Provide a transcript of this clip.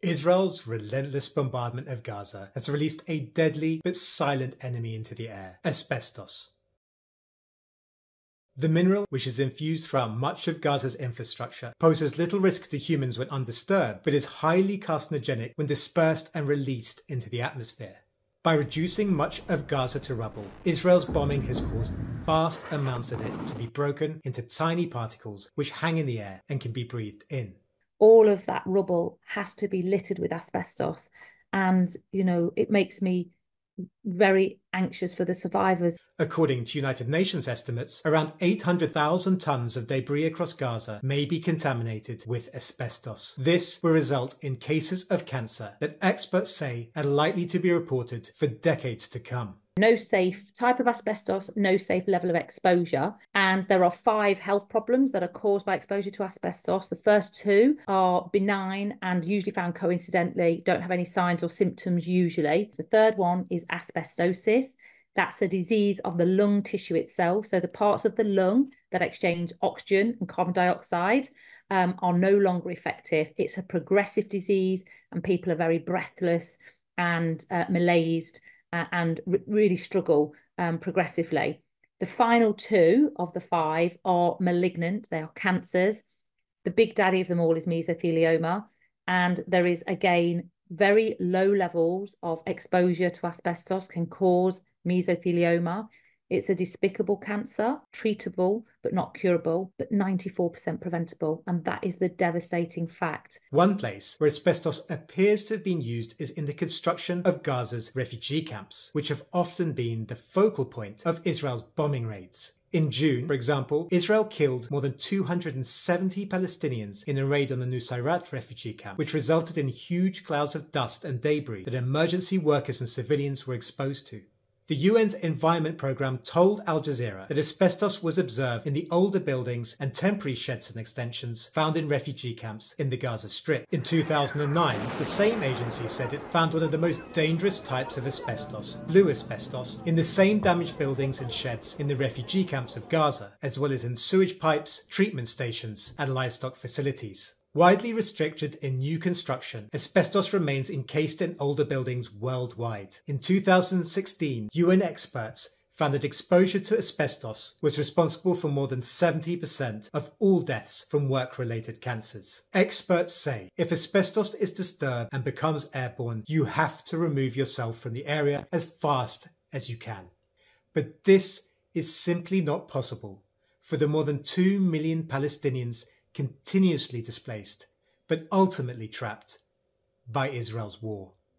Israel's relentless bombardment of Gaza has released a deadly but silent enemy into the air: asbestos. The mineral, which is infused throughout much of Gaza's infrastructure, poses little risk to humans when undisturbed, but is highly carcinogenic when dispersed and released into the atmosphere. By reducing much of Gaza to rubble, Israel's bombing has caused vast amounts of it to be broken into tiny particles which hang in the air and can be breathed in. All of that rubble has to be littered with asbestos. And, it makes me very anxious for the survivors. According to United Nations estimates, around 800,000 tons of debris across Gaza may be contaminated with asbestos. This will result in cases of cancer that experts say are likely to be reported for decades to come. No safe type of asbestos, no safe level of exposure. And there are 5 health problems that are caused by exposure to asbestos. The first 2 are benign and usually found coincidentally, don't have any signs or symptoms usually. The third one is asbestosis. That's a disease of the lung tissue itself. So the parts of the lung that exchange oxygen and carbon dioxide are no longer effective. It's a progressive disease and people are very breathless and malaised and really struggle progressively. The final 2 of the 5 are malignant. They are cancers. The big daddy of them all is mesothelioma. And there is, again, very low levels of exposure to asbestos can cause mesothelioma. It's a despicable cancer, treatable but not curable, but 94% preventable. And that is the devastating fact. One place where asbestos appears to have been used is in the construction of Gaza's refugee camps, which have often been the focal point of Israel's bombing raids. In June, for example, Israel killed more than 270 Palestinians in a raid on the Nusayrat refugee camp, which resulted in huge clouds of dust and debris that emergency workers and civilians were exposed to. The UN's Environment Programme told Al Jazeera that asbestos was observed in the older buildings and temporary sheds and extensions found in refugee camps in the Gaza Strip. In 2009, the same agency said it found one of the most dangerous types of asbestos, blue asbestos, in the same damaged buildings and sheds in the refugee camps of Gaza, as well as in sewage pipes, treatment stations, and livestock facilities. Widely restricted in new construction, asbestos remains encased in older buildings worldwide. In 2016, UN experts found that exposure to asbestos was responsible for more than 70% of all deaths from work-related cancers. Experts say if asbestos is disturbed and becomes airborne, you have to remove yourself from the area as fast as you can. But this is simply not possible for the more than 2 million Palestinians continuously displaced, but ultimately trapped by Israel's war.